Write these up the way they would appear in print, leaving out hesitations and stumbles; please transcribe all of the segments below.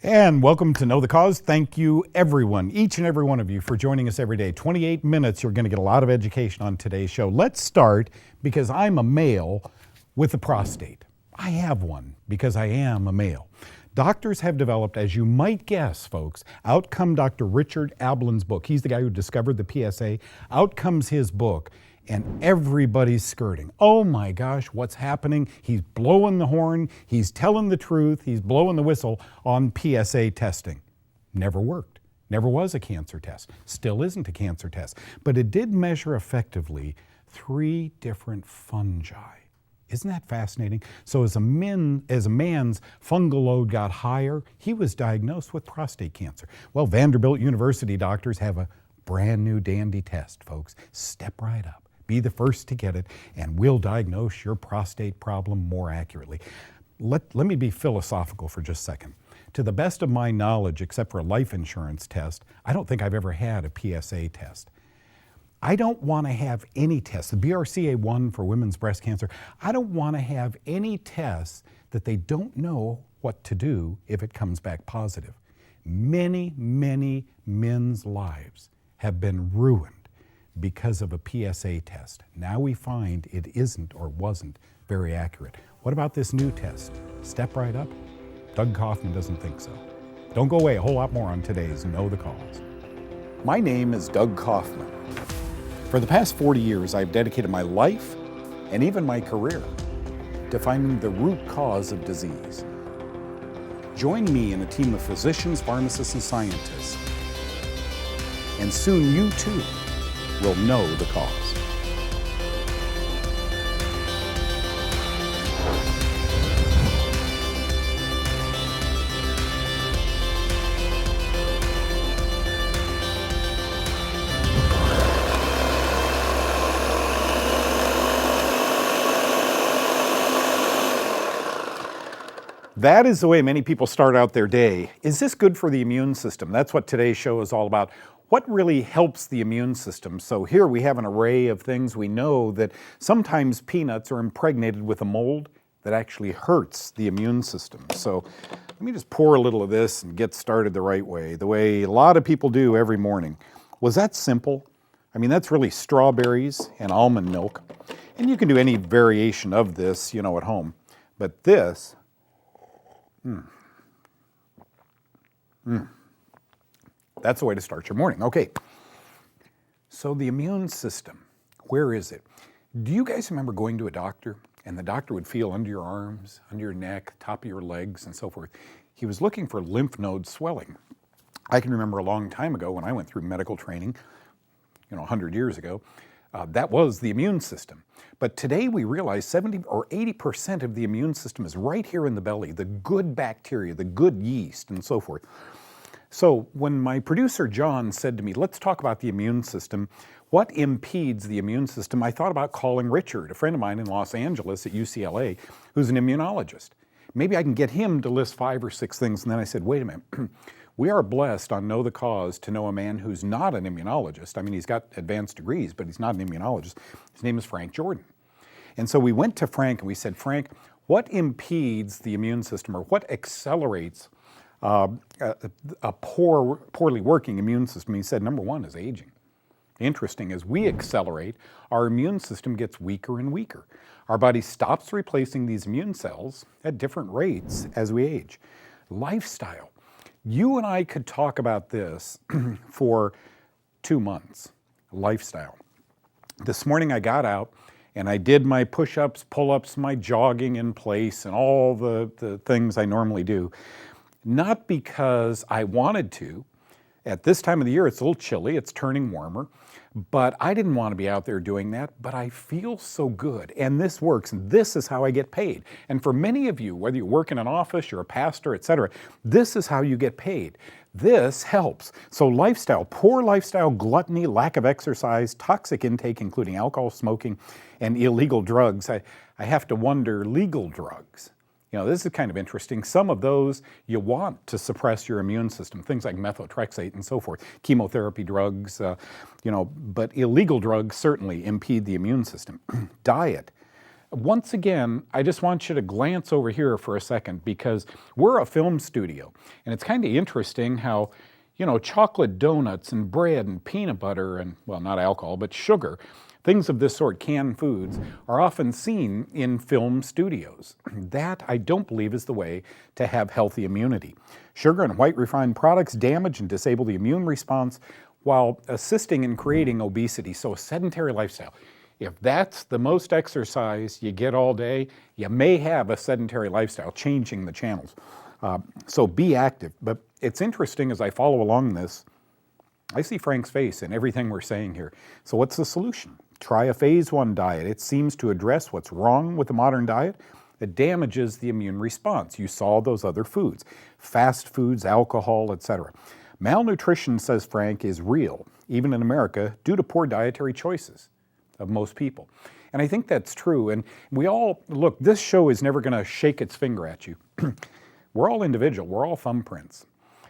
And welcome to Know the Cause. Thank you, everyone, each and every one of you, for joining us every day. 28 minutes, you're going to get a lot of education on today's show. Let's start because I'm a male with a prostate. I have one because I am a male. Doctors have developed, as you might guess, folks, out come Dr. Richard Ablin's book. He's the guy who discovered the PSA. Out comes his book. And everybody's skirting. Oh my gosh, what's happening? He's blowing the horn, he's telling the truth, he's blowing the whistle on PSA testing. Never worked. Never was a cancer test. Still isn't a cancer test. But it did measure effectively 3 different fungi. Isn't that fascinating? So as a man's fungal load got higher, he was diagnosed with prostate cancer. Well, Vanderbilt University doctors have a brand new dandy test, folks. Step right up. Be the first to get it, and we'll diagnose your prostate problem more accurately. Let me be philosophical for just a second. To the best of my knowledge, except for a life insurance test, I don't think I've ever had a PSA test. I don't want to have any tests. The BRCA1 for women's breast cancer, I don't want to have any tests that they don't know what to do if it comes back positive. Many, many men's lives have been ruined because of a PSA test. Now we find it isn't or wasn't very accurate. What about this new test? Step right up? Doug Kaufman doesn't think so. Don't go away, a whole lot more on today's Know the Cause. My name is Doug Kaufman. For the past 40 years, I've dedicated my life and even my career to finding the root cause of disease. Join me in a team of physicians, pharmacists, and scientists, and soon you too will know the cause. That is the way many people start out their day. Is this good for the immune system? That's what today's show is all about. What really helps the immune system? So here we have an array of things. We know that sometimes peanuts are impregnated with a mold that actually hurts the immune system. So let me just pour a little of this and get started the right way, the way a lot of people do every morning. Was that simple? I mean, that's really strawberries and almond milk. And you can do any variation of this, at home. But this, that's the way to start your morning. Okay, so the immune system, where is it? Do you guys remember going to a doctor and the doctor would feel under your arms, under your neck, top of your legs, and so forth? He was looking for lymph node swelling. I can remember a long time ago when I went through medical training, 100 years ago, that was the immune system. But today we realize 70 or 80% of the immune system is right here in the belly, the good bacteria, the good yeast, and so forth. So when my producer John said to me, let's talk about the immune system, what impedes the immune system, I thought about calling Richard, a friend of mine in Los Angeles at UCLA, who's an immunologist. Maybe I can get him to list 5 or 6 things. And then I said, wait a minute. We are blessed on Know the Cause to know a man who's not an immunologist. I mean, he's got advanced degrees, but he's not an immunologist. His name is Frank Jordan. And so we went to Frank and we said, Frank, what impedes the immune system, or what accelerates a poorly working immune system? He said, number 1 is aging. Interesting, as we accelerate, our immune system gets weaker and weaker. Our body stops replacing these immune cells at different rates as we age. Lifestyle. You and I could talk about this for 2 months. Lifestyle. This morning I got out and I did my push-ups, pull-ups, my jogging in place, and all the things I normally do. Not because I wanted to. At this time of the year, it's a little chilly, it's turning warmer, but I didn't want to be out there doing that, but I feel so good, and this works, and this is how I get paid. And for many of you, whether you work in an office, you're a pastor, etc., this is how you get paid. This helps. So lifestyle, poor lifestyle, gluttony, lack of exercise, toxic intake, including alcohol, smoking, and illegal drugs. I have to wonder, legal drugs. This is kind of interesting. Some of those you want to suppress your immune system, things like methotrexate and so forth, chemotherapy drugs, but illegal drugs certainly impede the immune system. Diet. Once again, I just want you to glance over here for a second because we're a film studio, and it's kind of interesting how, chocolate donuts and bread and peanut butter and, well, not alcohol, but sugar, things of this sort, canned foods, are often seen in film studios. That, I don't believe, is the way to have healthy immunity. Sugar and white refined products damage and disable the immune response while assisting in creating obesity. So a sedentary lifestyle. If that's the most exercise you get all day, you may have a sedentary lifestyle, changing the channels. So be active. But it's interesting as I follow along this, I see Frank's face in everything we're saying here. So what's the solution? Try a phase 1 diet. It seems to address what's wrong with the modern diet. It damages the immune response. You saw those other foods, fast foods, alcohol, etc. Malnutrition, says Frank, is real, even in America, due to poor dietary choices of most people. And I think that's true. And we all, look, this show is never going to shake its finger at you. We're all individual. We're all thumbprints.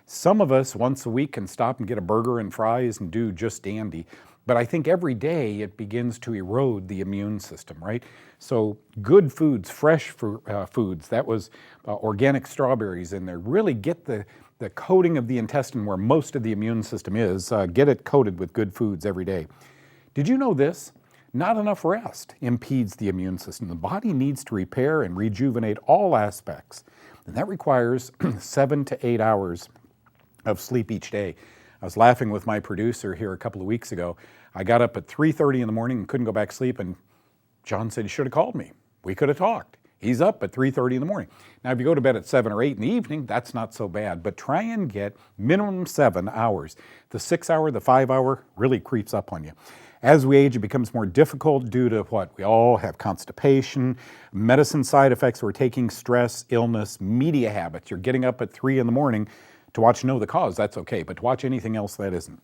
Some of us once a week can stop and get a burger and fries and do just dandy. But I think every day it begins to erode the immune system, right? So good foods, fresh foods, that was organic strawberries in there, really get the coating of the intestine where most of the immune system is, get it coated with good foods every day. Did you know this? Not enough rest impedes the immune system. The body needs to repair and rejuvenate all aspects, and that requires 7 to 8 hours of sleep each day. I was laughing with my producer here a couple of weeks ago. I got up at 3:30 in the morning and couldn't go back to sleep, and John said, "You should have called me. We could have talked." He's up at 3:30 in the morning. Now, if you go to bed at 7 or 8 in the evening, that's not so bad, but try and get minimum 7 hours. The 6 hour, the 5 hour really creeps up on you. As we age, it becomes more difficult due to what? We all have constipation, medicine side effects. We're taking stress, illness, media habits. You're getting up at 3 in the morning to watch Know the Cause, that's okay, but to watch anything else, that isn't.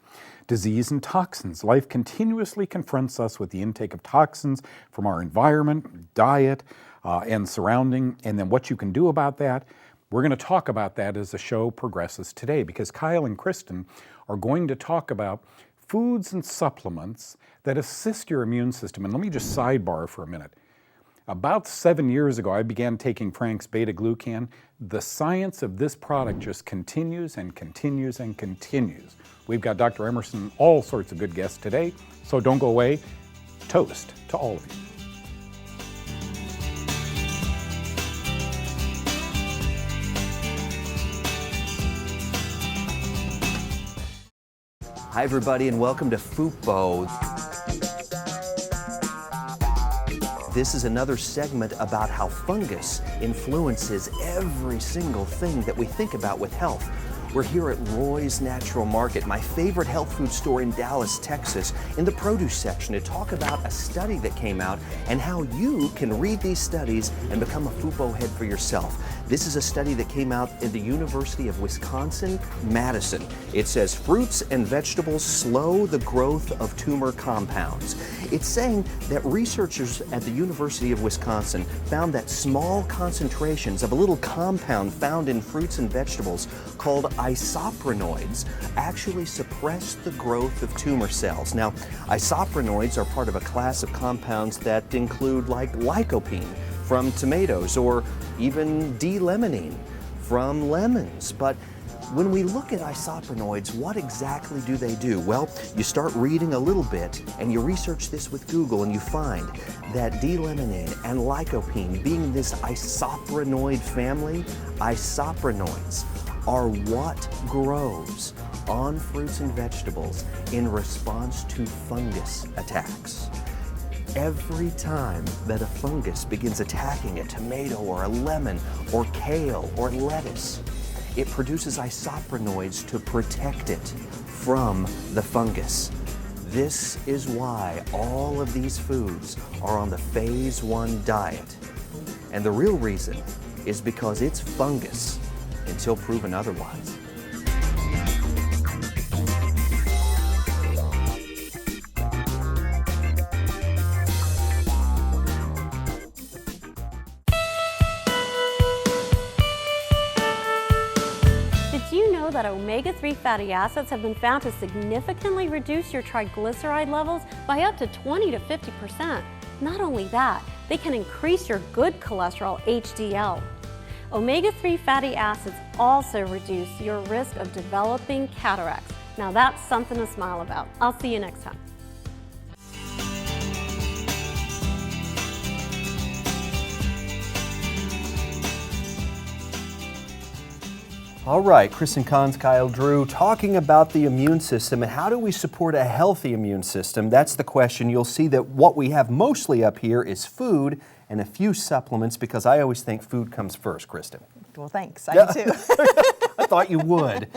Disease and toxins. Life continuously confronts us with the intake of toxins from our environment, diet, and surrounding, and then what you can do about that. We're going to talk about that as the show progresses today, because Kyle and Kristen are going to talk about foods and supplements that assist your immune system. And let me just sidebar for a minute. About 7 years ago, I began taking Frank's beta-glucan. The science of this product just continues and continues and continues. We've got Dr. Emerson and all sorts of good guests today, so don't go away. Toast to all of you. Hi everybody and welcome to FUPO. This is another segment about how fungus influences every single thing that we think about with health. We're here at Roy's Natural Market, my favorite health food store in Dallas, Texas, in the produce section to talk about a study that came out and how you can read these studies and become a FUPO head for yourself. This is a study that came out in the University of Wisconsin-Madison. It says fruits and vegetables slow the growth of tumor compounds. It's saying that researchers at the University of Wisconsin found that small concentrations of a little compound found in fruits and vegetables called isoprenoids actually suppress the growth of tumor cells. Now, isoprenoids are part of a class of compounds that include like lycopene from tomatoes or even D-limonene from lemons. But when we look at isoprenoids, what exactly do they do? Well, you start reading a little bit and you research this with Google and you find that D-limonene and lycopene, being this isoprenoid family, isoprenoids are what grows on fruits and vegetables in response to fungus attacks. Every time that a fungus begins attacking a tomato or a lemon or kale or lettuce, it produces isoprenoids to protect it from the fungus. This is why all of these foods are on the phase 1 diet. And the real reason is because it's fungus until proven otherwise. That omega-3 fatty acids have been found to significantly reduce your triglyceride levels by up to 20 to 50%. Not only that, They can increase your good cholesterol, HDL. Omega-3 fatty acids also reduce your risk of developing cataracts. Now that's something to smile about. I'll see you next time. All right, Kristen Cons, Kyle Drew, talking about the immune system and how do we support a healthy immune system? That's the question. You'll see that what we have mostly up here is food and a few supplements, because I always think food comes first, Kristen. Well, thanks. I do too. I thought you would.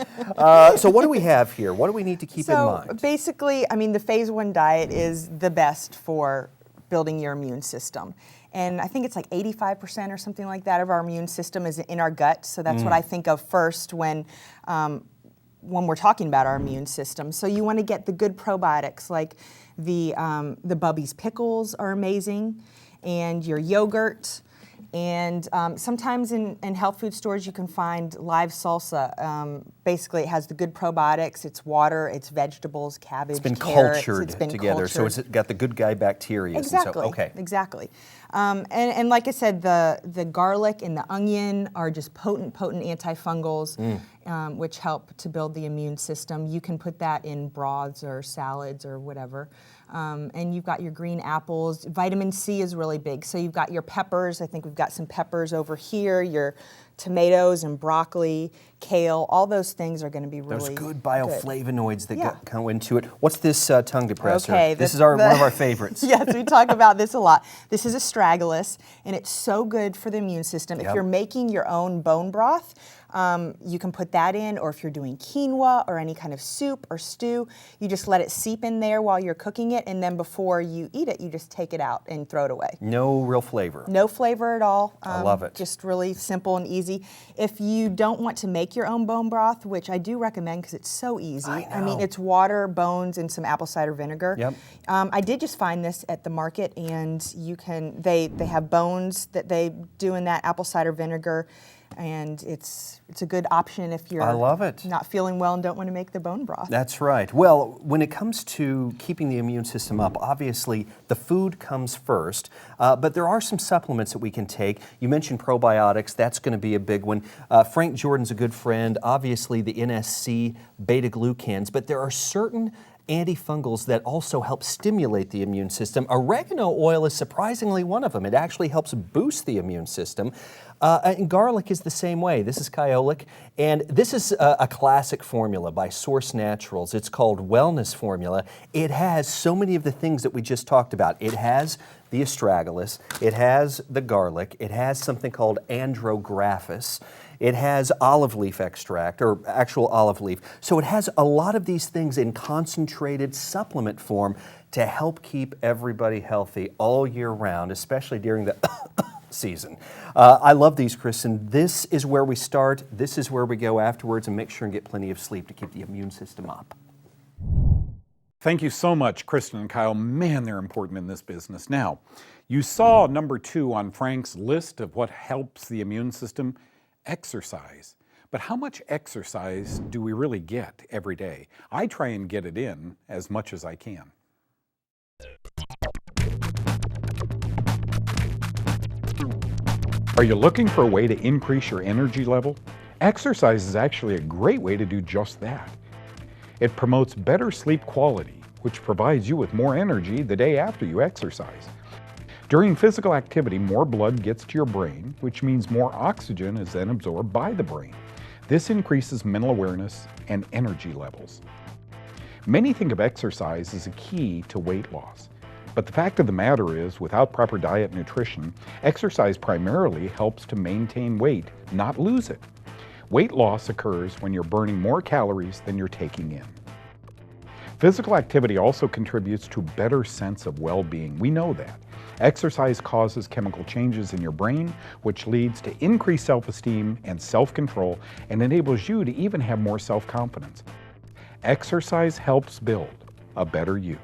So what do we have here? What do we need to keep in mind? Basically, I mean, the phase 1 diet is the best for building your immune system. And I think it's like 85% or something like that of our immune system is in our gut. So that's what I think of first when we're talking about our immune system. So you want to get the good probiotics, like the Bubby's pickles are amazing, and your yogurt. And sometimes in health food stores you can find live salsa. Basically, it has the good probiotics. It's water, it's vegetables, cabbage, It's been carrots. cultured It's been together, so cultured. it's got the good guy bacteria. Exactly. And so, okay. Exactly. And like I said, the garlic and the onion are just potent antifungals, which help to build the immune system. You can put that in broths or salads or whatever. And you've got your green apples. Vitamin C is really big. So you've got your peppers. I think we've got some peppers over here. Your tomatoes and broccoli, kale. All those things are going to be really Those good bioflavonoids that Yeah. go into it. What's this tongue depressor? Okay, this is one of our favorites. Yes, we talk about this a lot. This is astragalus, and it's so good for the immune system. If Yep. you're making your own bone broth, you can put that in, or if you're doing quinoa or any kind of soup or stew, you just let it seep in there while you're cooking it, and then before you eat it, you just take it out and throw it away. No real flavor. No flavor at all. I love it. Just really simple and easy. If you don't want to make your own bone broth, which I do recommend because it's so easy. I mean, know. it's water, bones, and some apple cider vinegar. Yep. I did just find this at the market, and you can. They have bones that they do in that apple cider vinegar, and it's a good option if you're I love it. not feeling well and don't want to make the bone broth. That's right. Well, when it comes to keeping the immune system up, obviously the food comes first, but there are some supplements that we can take. You mentioned probiotics. That's going to be a big one. Frank Jordan's a good friend. Obviously the NSC beta-glucans, but there are certain antifungals that also help stimulate the immune system. Oregano oil is surprisingly one of them. It actually helps boost the immune system. And garlic is the same way. This is kyolic, and this is a classic formula by Source Naturals. It's called Wellness Formula. It has so many of the things that we just talked about. It has the astragalus, it has the garlic, it has something called andrographis, it has olive leaf extract, or actual olive leaf. So it has a lot of these things in concentrated supplement form to help keep everybody healthy all year round, especially during the season. I love these, Kristen. This is where we start. This is where we go afterwards, and make sure and get plenty of sleep to keep the immune system up. Thank you so much, Kristen and Kyle. Man, they're important in this business. Now, you saw number 2 on Frank's list of what helps the immune system, exercise. But how much exercise do we really get every day? I try and get it in as much as I can. Are you looking for a way to increase your energy level? Exercise is actually a great way to do just that. It promotes better sleep quality, which provides you with more energy the day after you exercise. During physical activity, more blood gets to your brain, which means more oxygen is then absorbed by the brain. This increases mental awareness and energy levels. Many think of exercise as a key to weight loss. But the fact of the matter is, without proper diet and nutrition, exercise primarily helps to maintain weight, not lose it. Weight loss occurs when you're burning more calories than you're taking in. Physical activity also contributes to a better sense of well-being. We know that. Exercise causes chemical changes in your brain, which leads to increased self-esteem and self-control, and enables you to even have more self-confidence. Exercise helps build a better you.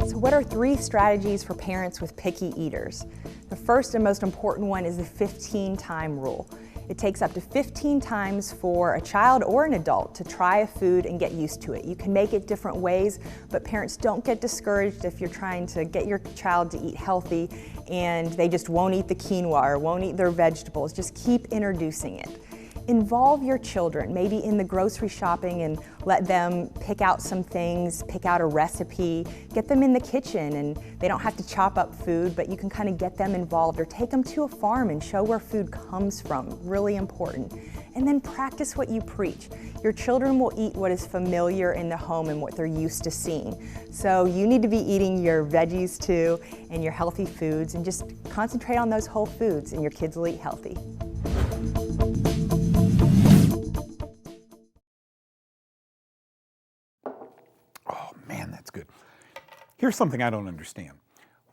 So what are 3 strategies for parents with picky eaters? The first and most important one is the 15-time rule. It takes up to 15 times for a child or an adult to try a food and get used to it. You can make it different ways, but parents, don't get discouraged if you're trying to get your child to eat healthy and they just won't eat the quinoa or won't eat their vegetables. Just keep introducing it. Involve your children, maybe in the grocery shopping, and let them pick out some things, pick out a recipe, get them in the kitchen, and they don't have to chop up food, but you can kind of get them involved, or take them to a farm and show where food comes from, really important. And then practice what you preach. Your children will eat what is familiar in the home and what they're used to seeing. So you need to be eating your veggies too, and your healthy foods, and just concentrate on those whole foods, and your kids will eat healthy. Man, that's good. Here's something I don't understand.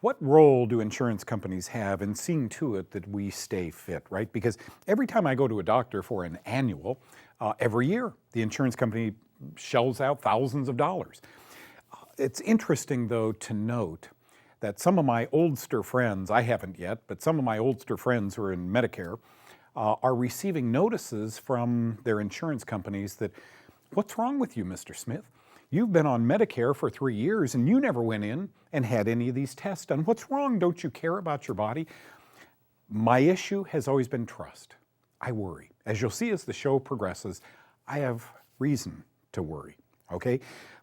What role do insurance companies have in seeing to it that we stay fit, right? Because every time I go to a doctor for an annual, every year, the insurance company shells out thousands of dollars. It's interesting, though, to note that some of my oldster friends, I haven't yet, but some of my oldster friends who are in Medicare are receiving notices from their insurance companies that, what's wrong with you, Mr. Smith? You've been on Medicare for 3 years and you never went in and had any of these tests done. What's wrong? Don't you care about your body? My issue has always been trust. I worry. As you'll see as the show progresses, I have reason to worry, okay?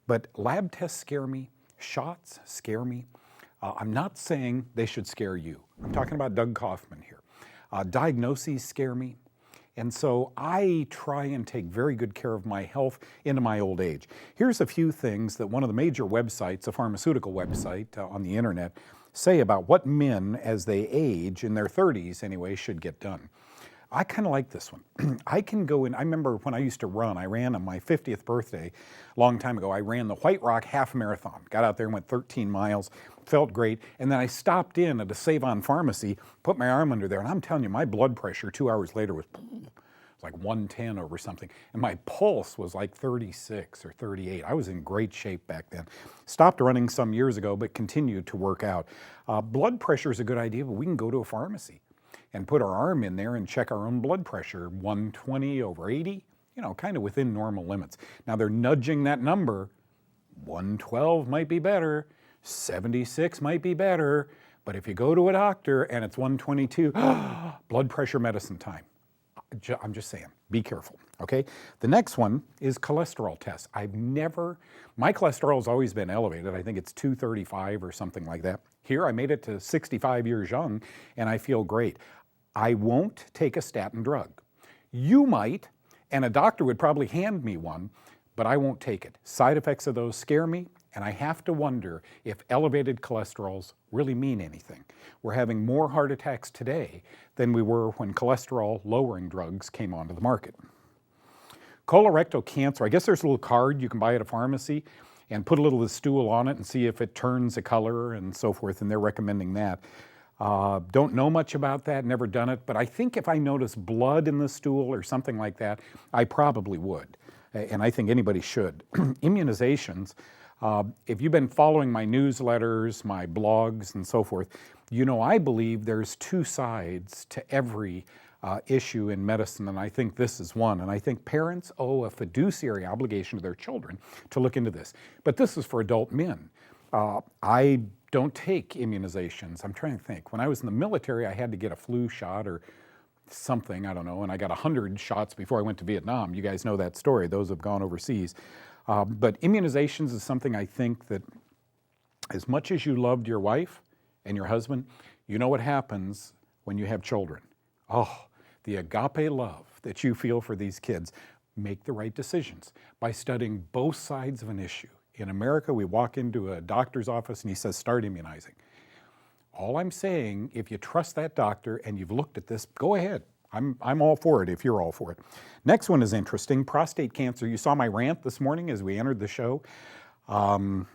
But lab tests scare me. Shots scare me. I'm not saying they should scare you. I'm talking about Doug Kaufman here. Diagnoses scare me. And so I try and take very good care of my health into my old age. Here's a few things that one of the major websites, a pharmaceutical website on the internet, say about what men, as they age, in their 30s anyway, should get done. I kind of like this one. I can go in, I remember when I used to run, I ran on my 50th birthday, a long time ago, I ran the White Rock Half Marathon. Got out there and went 13 miles, felt great, and then I stopped in at a Save-On pharmacy, put my arm under there, and I'm telling you, my blood pressure 2 hours later was like 110 over something, and my pulse was like 36 or 38. I was in great shape back then. Stopped running some years ago, but continued to work out. Blood pressure is a good idea, but we can go to a pharmacy and put our arm in there and check our own blood pressure, 120 over 80, you know, kind of within normal limits. Now they're nudging that number. 112 might be better, 76 might be better, but if you go to a doctor and it's 122, blood pressure medicine time. I'm just saying, be careful, okay? The next one is cholesterol tests. My cholesterol's always been elevated. I think it's 235 or something like that. Here, I made it to 65 years young, and I feel great. I won't take a statin drug. You might, and a doctor would probably hand me one, but I won't take it. Side effects of those scare me, and I have to wonder if elevated cholesterols really mean anything. We're having more heart attacks today than we were when cholesterol-lowering drugs came onto the market. Colorectal cancer, I guess there's a little card you can buy at a pharmacy and put a little of the stool on it and see if it turns a color and so forth, and they're recommending that. Don't know much about that, never done it, but I think if I notice blood in the stool or something like that, I probably would, and I think anybody should. Immunizations, if you've been following my newsletters, my blogs, and so forth, you know I believe there's two sides to every issue in medicine, and I think this is one. And I think parents owe a fiduciary obligation to their children to look into this. But this is for adult men. I don't take immunizations. I'm trying to think. When I was in the military, I had to get a flu shot or something, I don't know, and I got 100 shots before I went to Vietnam. You guys know that story, those have gone overseas. But immunizations is something I think that as much as you loved your wife and your husband, you know what happens when you have children. Oh, the agape love that you feel for these kids. Make the right decisions by studying both sides of an issue. In America, we walk into a doctor's office and he says, start immunizing. All I'm saying, if you trust that doctor and you've looked at this, go ahead. I'm all for it if you're all for it. Next one is interesting, prostate cancer. You saw my rant this morning as we entered the show. I'm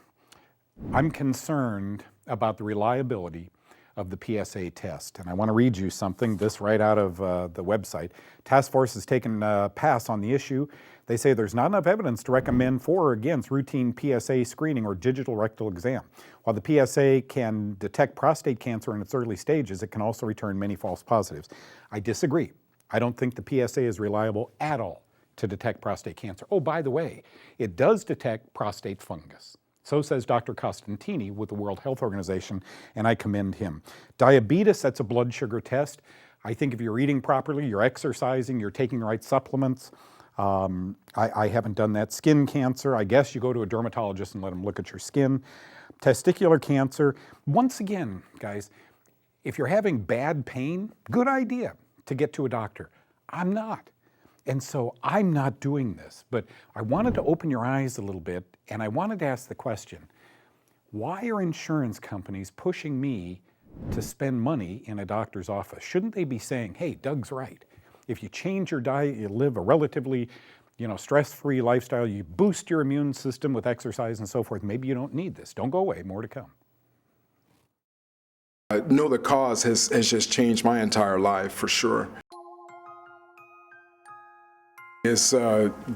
concerned about the reliability of the PSA test. And I want to read you something, this right out of the website. Task Force has taken a pass on the issue. They say there's not enough evidence to recommend for or against routine PSA screening or digital rectal exam. While the PSA can detect prostate cancer in its early stages, it can also return many false positives. I disagree. I don't think the PSA is reliable at all to detect prostate cancer. Oh, by the way, it does detect prostate fungus. So says Dr. Costantini with the World Health Organization, and I commend him. Diabetes, that's a blood sugar test. I think if you're eating properly, you're exercising, you're taking the right supplements. I haven't done that. Skin cancer, I guess you go to a dermatologist and let them look at your skin. Testicular cancer, once again, guys, if you're having bad pain, good idea to get to a doctor. I'm not. And so I'm not doing this, but I wanted to open your eyes a little bit, and I wanted to ask the question, why are insurance companies pushing me to spend money in a doctor's office? Shouldn't they be saying, hey, Doug's right. If you change your diet, you live a relatively, stress-free lifestyle, you boost your immune system with exercise and so forth, maybe you don't need this. Don't go away, more to come. Know the Cause has just changed my entire life, for sure. It's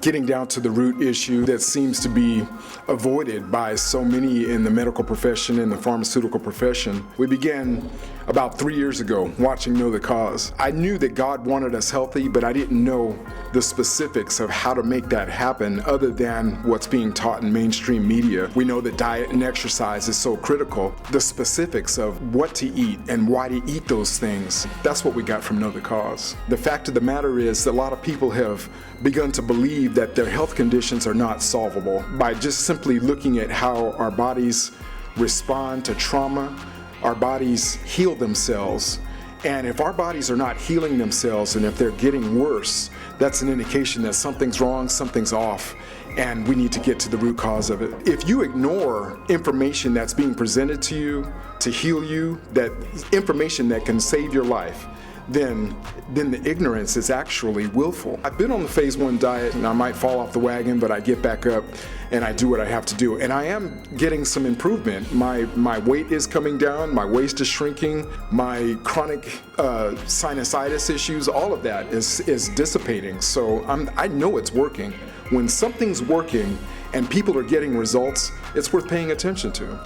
getting down to the root issue that seems to be avoided by so many in the medical profession and the pharmaceutical profession. We began about 3 years ago watching Know the Cause. I knew that God wanted us healthy, but I didn't know the specifics of how to make that happen other than what's being taught in mainstream media. We know that diet and exercise is so critical. The specifics of what to eat and why to eat those things, that's what we got from Know the Cause. The fact of the matter is that a lot of people have begun to believe that their health conditions are not solvable by just simply looking at how our bodies respond to trauma. Our bodies heal themselves, and if our bodies are not healing themselves and if they're getting worse, that's an indication that something's wrong, something's off, and we need to get to the root cause of it. If you ignore information that's being presented to you to heal you, that information that can save your life, then the ignorance is actually willful. I've been on the phase 1 diet, and I might fall off the wagon, but I get back up and I do what I have to do. And I am getting some improvement. My weight is coming down, my waist is shrinking, my chronic sinusitis issues, all of that is dissipating. So I know it's working. When something's working and people are getting results, it's worth paying attention to.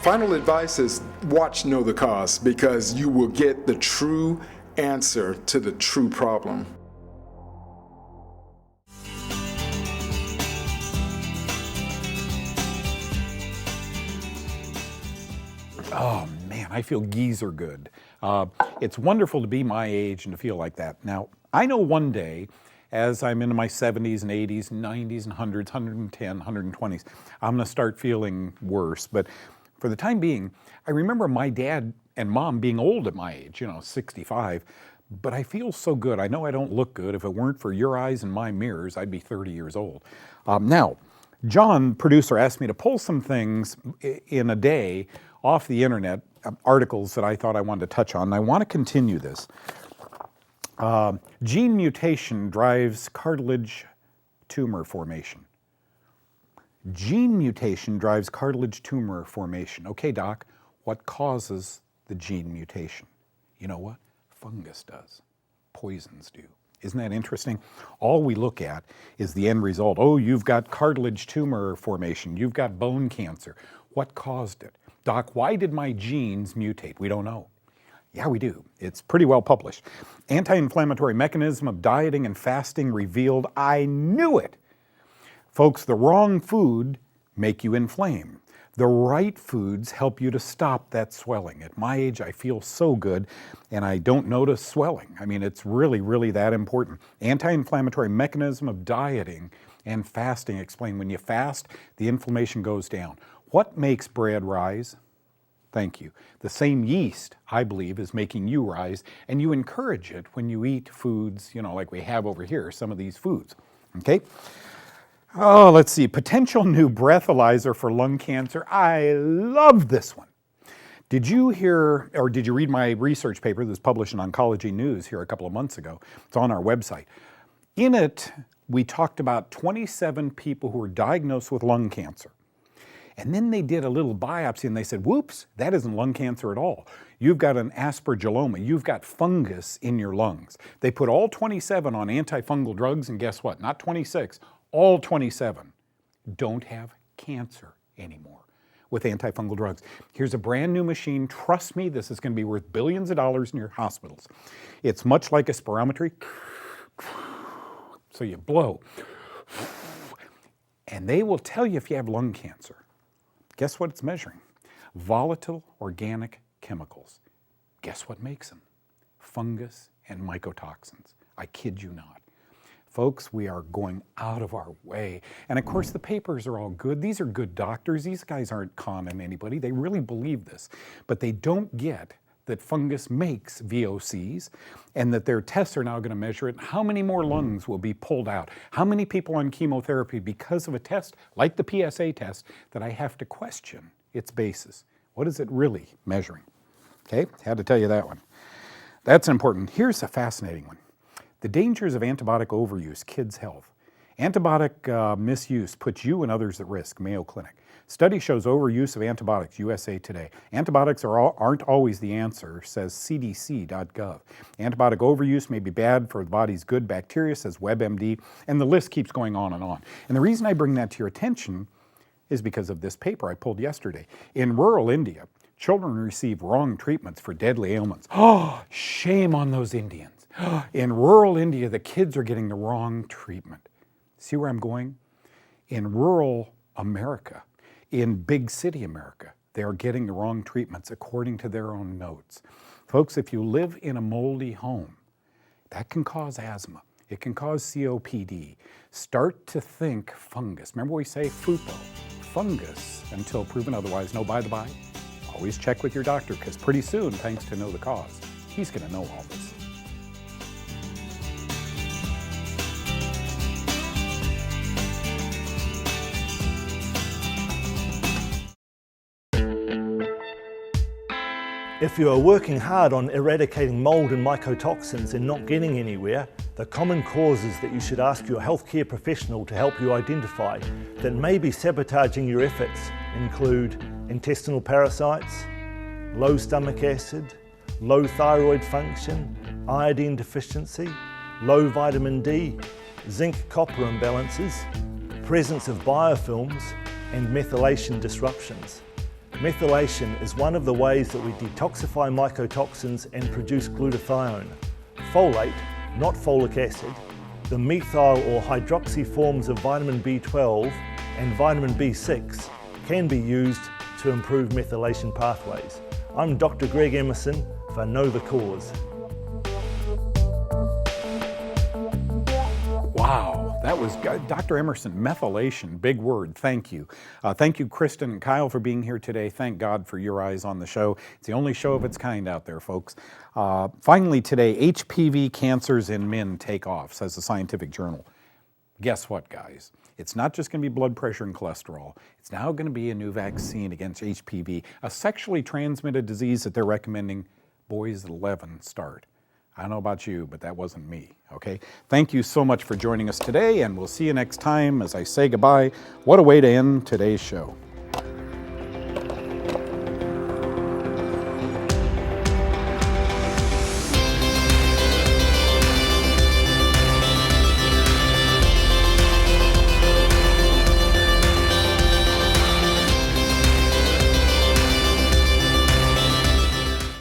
Final advice is watch Know the Cause, because you will get the true answer to the true problem. Oh man, I feel geezer good. It's wonderful to be my age and to feel like that. Now, I know one day, as I'm into my 70s and 80s, 90s and 100s, 110, 120s, I'm gonna start feeling worse. But for the time being, I remember my dad and mom being old at my age, 65, but I feel so good. I know I don't look good. If it weren't for your eyes and my mirrors, I'd be 30 years old. Now, John, producer, asked me to pull some things in a day off the internet, articles that I thought I wanted to touch on, and I want to continue this. Gene mutation drives cartilage tumor formation. Gene mutation drives cartilage tumor formation. Okay, doc, what causes the gene mutation? You know what? Fungus does. Poisons do. Isn't that interesting? All we look at is the end result. Oh, you've got cartilage tumor formation. You've got bone cancer. What caused it? Doc, why did my genes mutate? We don't know. Yeah, we do. It's pretty well published. Anti-inflammatory mechanism of dieting and fasting revealed. I knew it. Folks, the wrong food make you inflame. The right foods help you to stop that swelling. At my age, I feel so good, and I don't notice swelling. I mean, it's really, really that important. Anti-inflammatory mechanism of dieting and fasting explain when you fast, the inflammation goes down. What makes bread rise? Thank you. The same yeast, I believe, is making you rise, and you encourage it when you eat foods, like we have over here, some of these foods, okay? Oh, let's see, potential new breathalyzer for lung cancer. I love this one. Did you hear, or did you read my research paper that was published in Oncology News here a couple of months ago? It's on our website. In it, we talked about 27 people who were diagnosed with lung cancer. And then they did a little biopsy and they said, whoops, that isn't lung cancer at all. You've got an aspergilloma. You've got fungus in your lungs. They put all 27 on antifungal drugs, and guess what? Not 26, all 27 don't have cancer anymore. with antifungal drugs. Here's a brand new machine. Trust me, this is going to be worth billions of dollars in your hospitals. It's much like a spirometry. So you blow. And they will tell you if you have lung cancer. Guess what it's measuring? Volatile organic chemicals. Guess what makes them? Fungus and mycotoxins. I kid you not. Folks, we are going out of our way. And of course, the papers are all good. These are good doctors. These guys aren't conning anybody. They really believe this. But they don't get that fungus makes VOCs and that their tests are now going to measure it. How many more lungs will be pulled out? How many people on chemotherapy because of a test like the PSA test that I have to question its basis? What is it really measuring? Okay, had to tell you that one. That's important. Here's a fascinating one. The dangers of antibiotic overuse, kids' health. Antibiotic misuse puts you and others at risk, Mayo Clinic. Study shows overuse of antibiotics, USA Today. Antibiotics aren't always the answer, says cdc.gov. Antibiotic overuse may be bad for the body's good bacteria, says WebMD, and the list keeps going on and on. And the reason I bring that to your attention is because of this paper I pulled yesterday. In rural India, children receive wrong treatments for deadly ailments. Oh, shame on those Indians. In rural India, the kids are getting the wrong treatment. See where I'm going? In rural America, in big city America, they are getting the wrong treatments according to their own notes. Folks, if you live in a moldy home, that can cause asthma. It can cause COPD. Start to think fungus. Remember we say FUPO, fungus, until proven otherwise. No, by the by, always check with your doctor, because pretty soon, thanks to Know the Cause, he's going to know all this. If you are working hard on eradicating mold and mycotoxins and not getting anywhere, the common causes that you should ask your healthcare professional to help you identify that may be sabotaging your efforts include intestinal parasites, low stomach acid, low thyroid function, iodine deficiency, low vitamin D, zinc-copper imbalances, presence of biofilms, and methylation disruptions. Methylation is one of the ways that we detoxify mycotoxins and produce glutathione. Folate, not folic acid, the methyl or hydroxy forms of vitamin B12 and vitamin B6 can be used to improve methylation pathways. I'm Dr. Greg Emerson for Know the Cause. Wow, that was Dr. Emerson, methylation, big word, thank you. Thank you, Kristen and Kyle, for being here today. Thank God for your eyes on the show. It's the only show of its kind out there, folks. Finally today, HPV cancers in men take off, says the Scientific Journal. Guess what, guys? It's not just going to be blood pressure and cholesterol. It's now going to be a new vaccine against HPV, a sexually transmitted disease that they're recommending boys at 11 start. I don't know about you, but that wasn't me, okay? Thank you so much for joining us today, and we'll see you next time. As I say goodbye, what a way to end today's show.